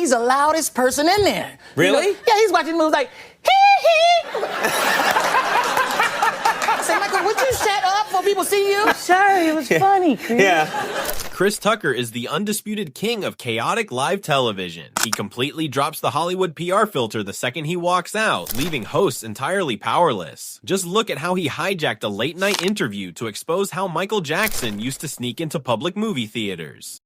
He's the loudest person in there. Really? You know, yeah, he's watching movies like, hee. I said, Michael, would you shut up before people see you? Sorry, it was funny, Chris. Yeah. Chris Tucker is the undisputed king of chaotic live television. He completely drops the Hollywood PR filter the second he walks out, leaving hosts entirely powerless. Just look at how he hijacked a late-night interview to expose how Michael Jackson used to sneak into public movie theaters.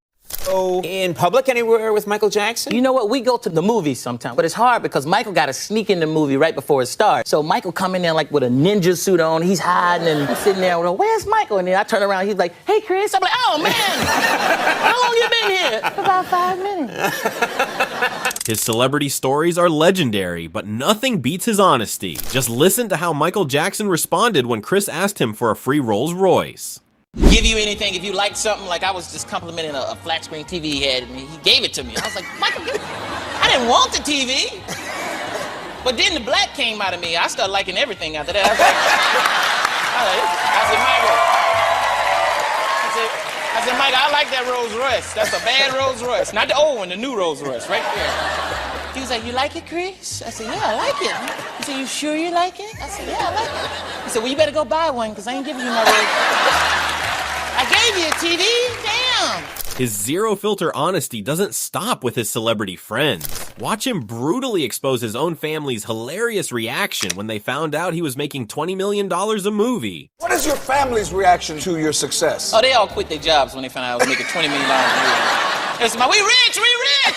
Oh, in public anywhere with Michael Jackson? You know what? We go to the movies sometimes, but it's hard because Michael got to sneak in the movie right before it starts. So Michael come in there like with a ninja suit on. He's hiding and I'm sitting there, well, where's Michael? And then I turn around, he's like, hey, Chris. I'm like, oh, man, how long you been here? About 5 minutes. His celebrity stories are legendary, but nothing beats his honesty. Just listen to how Michael Jackson responded when Chris asked him for a free Rolls Royce. Give you anything if you like something. Like I was just complimenting a flat screen TV he had, and he gave it to me. I was like, Michael, I didn't want the TV. But then the black came out of me. I started liking everything after that. I said, Michael, I like that Rolls Royce. That's a bad Rolls Royce. Not the old one, the new Rolls Royce, right there. He was like, you like it, Chris? I said, yeah, I like it. He said, you sure you like it? I said, yeah, I like it. He said, well, you better go buy one, because I ain't giving you my Rolls. I gave you a TV, damn. His zero-filter honesty doesn't stop with his celebrity friends. Watch him brutally expose his own family's hilarious reaction when they found out he was making $20 million a movie. What is your family's reaction to your success? Oh, they all quit their jobs when they found out I was making $20 million a movie. They said, we rich.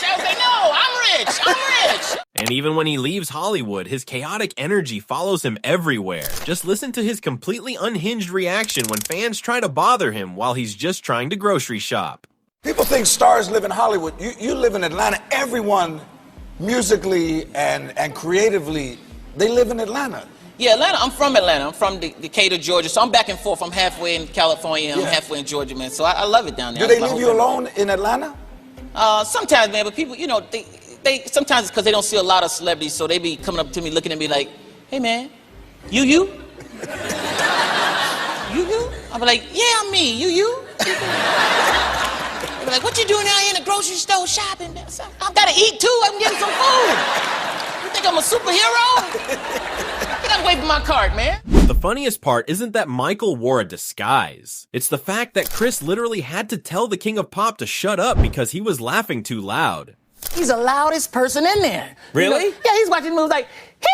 I was like, no, I'm rich. And even when he leaves Hollywood, his chaotic energy follows him everywhere. Just listen to his completely unhinged reaction when fans try to bother him while he's just trying to grocery shop. People think stars live in Hollywood. You live in Atlanta. Everyone, musically and creatively, they live in Atlanta. Yeah, Atlanta. I'm from Atlanta. I'm from Decatur, Georgia. So I'm back and forth. I'm halfway in California. I'm halfway in Georgia, man. So I love it down there. Do they leave you alone in Atlanta? Sometimes, man. But people, you know, they sometimes it's because they don't see a lot of celebrities, so they be coming up to me, looking at me like, hey, man, you? You? I'm like, yeah, I'm me. You? They be like, what you doing out here in the grocery store shopping? I've got to eat too. I'm getting some food. You think I'm a superhero? Get away from my cart, man. The funniest part isn't that Michael wore a disguise. It's the fact that Chris literally had to tell the King of Pop to shut up because he was laughing too loud. He's the loudest person in there. Really? You know? Yeah, he's watching movies like, hee.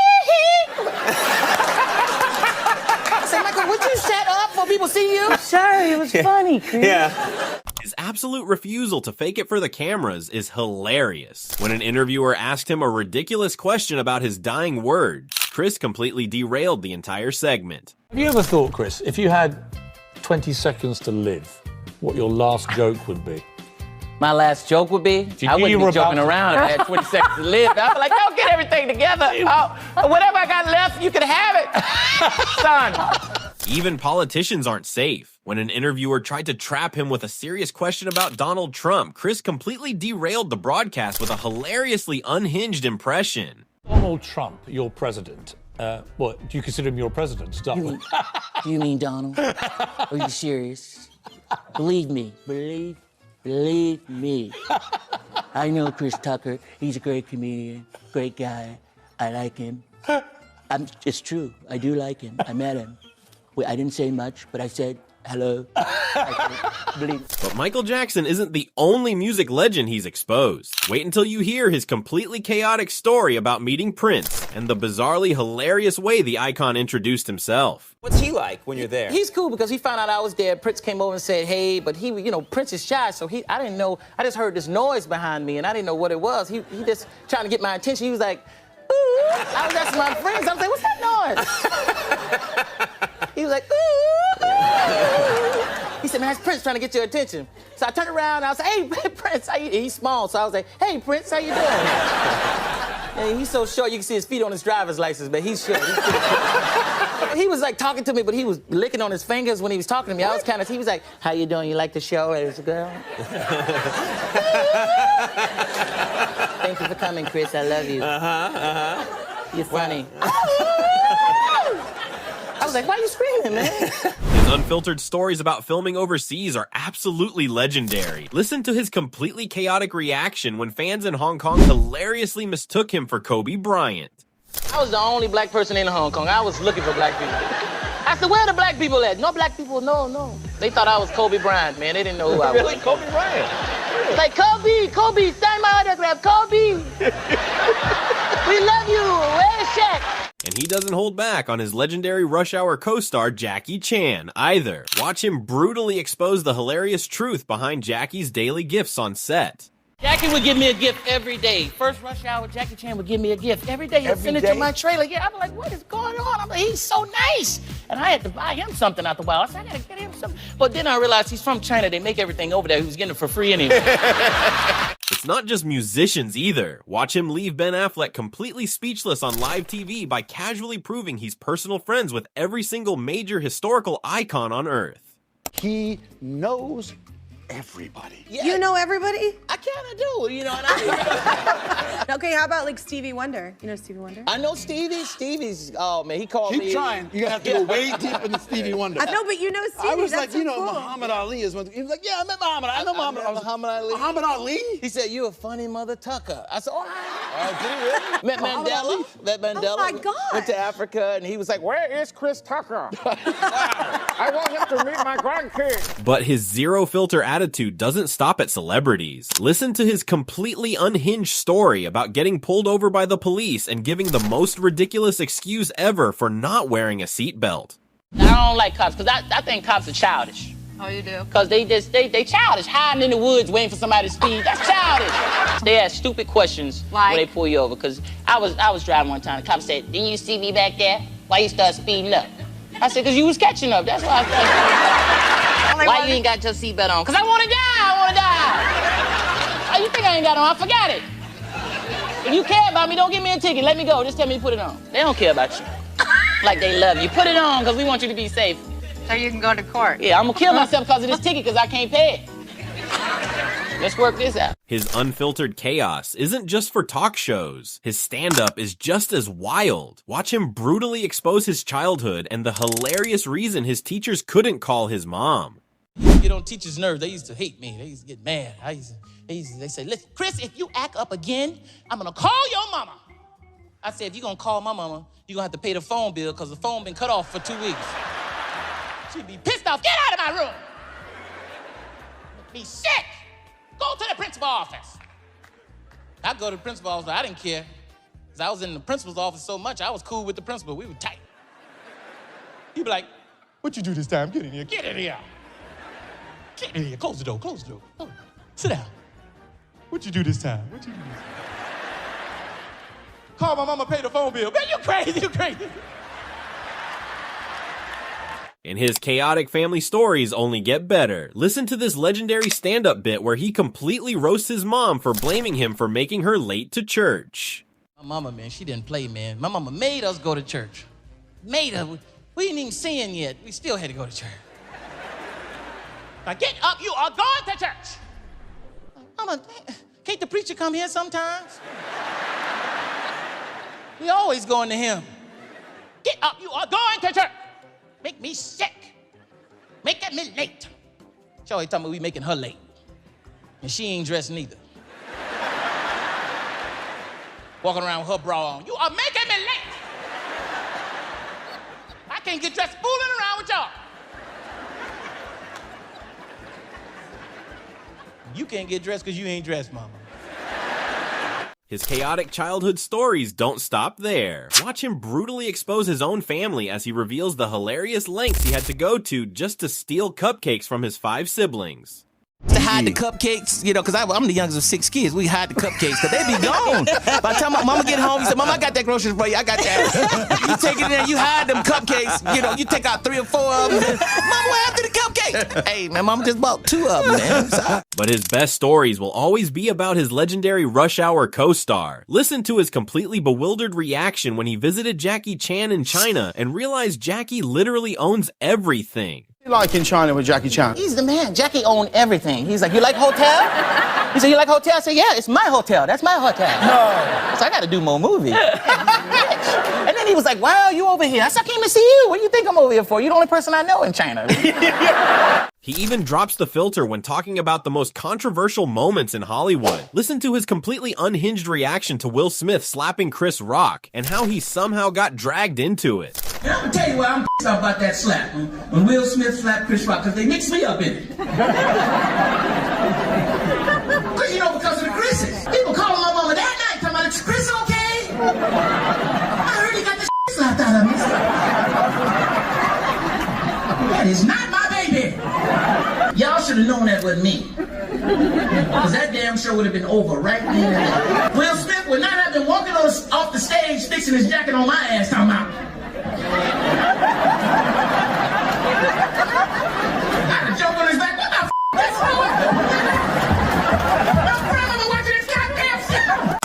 I said, Michael, would you shut up before people see you? Sorry, it was funny, Chris. Yeah. His absolute refusal to fake it for the cameras is hilarious. When an interviewer asked him a ridiculous question about his dying words, Chris completely derailed the entire segment. Have you ever thought, Chris, if you had 20 seconds to live, what your last joke would be? My last joke would be, I wouldn't be joking around if I had 20 seconds to live. I'd be like, don't get everything together. Whatever I got left, you can have it. Son. Even politicians aren't safe. When an interviewer tried to trap him with a serious question about Donald Trump, Chris completely derailed the broadcast with a hilariously unhinged impression. Donald Trump, your president. What, do you consider him your president? Start with. You mean Donald? Are you serious? Believe me. Believe me. I know Chris Tucker. He's a great comedian, great guy. I like him. It's true. I do like him. I met him. I didn't say much, but I said hello. But Michael Jackson isn't the only music legend he's exposed. Wait until you hear his completely chaotic story about meeting Prince and the bizarrely hilarious way the icon introduced himself. What's he like when you're there? He's cool because he found out I was there. Prince came over and said, hey, but he, you know, Prince is shy, so I didn't know. I just heard this noise behind me, and I didn't know what it was. He just trying to get my attention. He was like, ooh. I was asking my friends. I was like, what's that noise? He was like, ooh. He said, man, that's Prince trying to get your attention. So I turned around and I was like, hey, Prince, how you doing? He's small, so I was like, hey, Prince, how you doing? And he's so short, you can see his feet on his driver's license, but he's short. He was like talking to me, but he was licking on his fingers when he was talking to me. I was kind of, he was like, how you doing? You like the show as a girl? Thank you for coming, Chris. I love you. You're funny. I was like, why you screaming, man? His unfiltered stories about filming overseas are absolutely legendary. Listen to his completely chaotic reaction when fans in Hong Kong hilariously mistook him for Kobe Bryant. I was the only black person in Hong Kong. I was looking for black people. I said, where are the black people at? No black people, no. They thought I was Kobe Bryant, man. They didn't know who I was. Really? Kobe Bryant? Like, Kobe, sign my autograph, Kobe. We love you. Where's Shaq? And he doesn't hold back on his legendary Rush Hour co-star Jackie Chan, either. Watch him brutally expose the hilarious truth behind Jackie's daily gifts on set. Jackie would give me a gift every day. First Rush Hour, Jackie Chan would give me a gift every day. He'd send it to my trailer. Yeah, I'm like, what is going on? I'm like, he's so nice. And I had to buy him something out the while. I said, I gotta get him something. But then I realized he's from China. They make everything over there. He was getting it for free anyway. It's not just musicians either. Watch him leave Ben Affleck completely speechless on live TV by casually proving he's personal friends with every single major historical icon on Earth. He knows everybody. Yeah, You know everybody? I kind of do, you know. And I Okay, how about like Stevie Wonder? You know Stevie Wonder? know Stevie. Stevie's, oh man, he called me. Keep trying. You're gonna have to go way deep into Stevie Wonder. I know, but you know Stevie. I was That's like, so you know, cool. Muhammad Ali is one. He was like, yeah, I met Muhammad. I know Muhammad. I was like, Muhammad Ali. Muhammad Ali? He said, you a funny mother tucker. I said, all right. Did he really? Met Mandela. Met Mandela. Oh my God. Went to Africa, and he was like, where is Chris Tucker? I want him to meet my grandkids. But his zero filter attitude doesn't stop at celebrities. Listen to his completely unhinged story about getting pulled over by the police and giving the most ridiculous excuse ever for not wearing a seatbelt. I don't like cops, because I think cops are childish. Oh, you do? Because they childish, hiding in the woods waiting for somebody to speed. That's childish. They ask stupid questions Like? when they pull you over. Because I was driving one time. The cop said, didn't you see me back there? Why you start speeding up? I said, because you was catching up. That's why I said, why you ain't got your seatbelt on? Because I want to die. Oh, you think I ain't got it on? I forgot it. If you care about me, don't give me a ticket. Let me go. Just tell me to put it on. They don't care about you. Like they love you. Put it on because we want you to be safe. So you can go to court. Yeah, I'm going to kill myself because of this ticket because I can't pay it. Let's work this out. His unfiltered chaos isn't just for talk shows. His stand-up is just as wild. Watch him brutally expose his childhood and the hilarious reason his teachers couldn't call his mom. Get on teachers' nerves. They used to hate me. They used to get mad. They say, listen, Chris, if you act up again, I'm going to call your mama. I said, if you're going to call my mama, you're going to have to pay the phone bill because the phone been cut off for 2 weeks. She'd be pissed off. Get out of my room. Make me sick. Go to the principal's office. I go to the principal's office. I didn't care because I was in the principal's office so much, I was cool with the principal. We were tight. He'd be like, what you do this time? Get in here. Get in here. Get in here. Close the door. Close the door. Oh, sit down. What you do this time? What you do this time? Call my mama, pay the phone bill. Man, you crazy. You crazy. And his chaotic family stories only get better. Listen to this legendary stand-up bit where he completely roasts his mom for blaming him for making her late to church. My mama, man, she didn't play, man. My mama made us go to church. Made us. We ain't even sin yet. We still had to go to church. Now get up, you are going to church. Mama, can't the preacher come here sometimes? We always going to him. Get up, you are going to church. Make me sick. Making me late. She always talking about we making her late. And she ain't dressed neither. Walking around with her bra on. You are making me late. I can't get dressed fooling around with y'all. You can't get dressed because you ain't dressed, mama. His chaotic childhood stories don't stop there. Watch him brutally expose his own family as he reveals the hilarious lengths he had to go to just to steal cupcakes from his 5 siblings. To hide the cupcakes, you know, because I'm the youngest of 6 kids. We hide the cupcakes because they be gone. By the time my mama get home, he said, Mama, I got that groceries for you. I got that. You take it in there, you hide them cupcakes. You know, you take out 3 or 4 of them. Mama, what happened to the cupcakes? Hey, man, Mama just bought 2 of them, man. So, But his best stories will always be about his legendary Rush Hour co-star. Listen to his completely bewildered reaction when he visited Jackie Chan in China and realized Jackie literally owns everything. You like in China with Jackie Chan? He's the man. Jackie owned everything. He's like, you like hotel? He said, you like hotel? I said, yeah, it's my hotel. That's my hotel. No. So I got to do more movies. And then he was like, wow, you over here. I said, I came to see you. What do you think I'm over here for? You're the only person I know in China. He even drops the filter when talking about the most controversial moments in Hollywood. Listen to his completely unhinged reaction to Will Smith slapping Chris Rock and how he somehow got dragged into it. And I'm gonna tell you why I'm pissed off about that slap. When Will Smith slapped Chris Rock, because they mixed me up in it. Because, you know, because of the Chris's. People calling my mama that night, talking about, is Chris okay? I heard he got the slapped out of me. That is not my baby. Y'all should have known that wasn't me. Because that damn show would have been over right then and there. Will Smith would not have been walking off the stage fixing his jacket on my ass, talking about. Got a joke on his back. What the f*** that's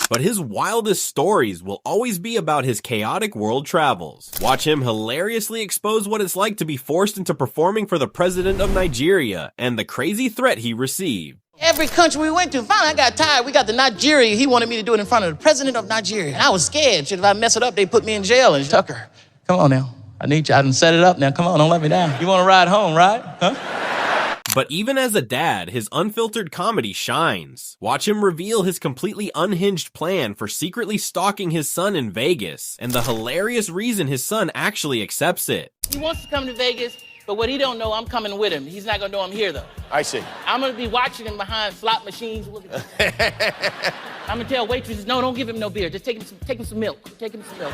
But his wildest stories will always be about his chaotic world travels. Watch him hilariously expose what it's like to be forced into performing for the president of Nigeria and the crazy threat he received. Every country we went to, finally I got tired. We got to Nigeria. He wanted me to do it in front of the president of Nigeria. I was scared. Shit, if I mess it up, they put me in jail. And Tucker, come on now. I need you. I done set it up now. Come on, don't let me down. You want to ride home, right? Huh? But even as a dad, his unfiltered comedy shines. Watch him reveal his completely unhinged plan for secretly stalking his son in Vegas, and the hilarious reason his son actually accepts it. He wants to come to Vegas, but what he don't know, I'm coming with him. He's not gonna know I'm here though. I see. I'm gonna be watching him behind slot machines. I'm gonna tell waitresses, no, don't give him no beer. Just take him some milk. Take him some milk.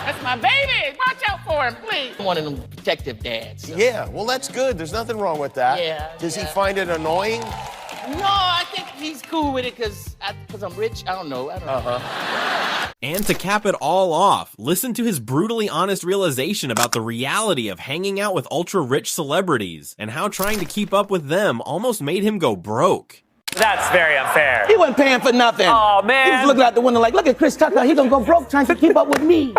That's my baby. Watch out for him, please. I'm one of them protective dads. So. Yeah, well, that's good. There's nothing wrong with that. Yeah. Does he find it annoying? No, I think he's cool with it because I'm rich. I don't know. And to cap it all off, listen to his brutally honest realization about the reality of hanging out with ultra-rich celebrities and how trying to keep up with them almost made him go broke. That's very unfair. He wasn't paying for nothing. Oh, man. He was looking out the window like, look at Chris Tucker. He gonna go broke trying to keep up with me.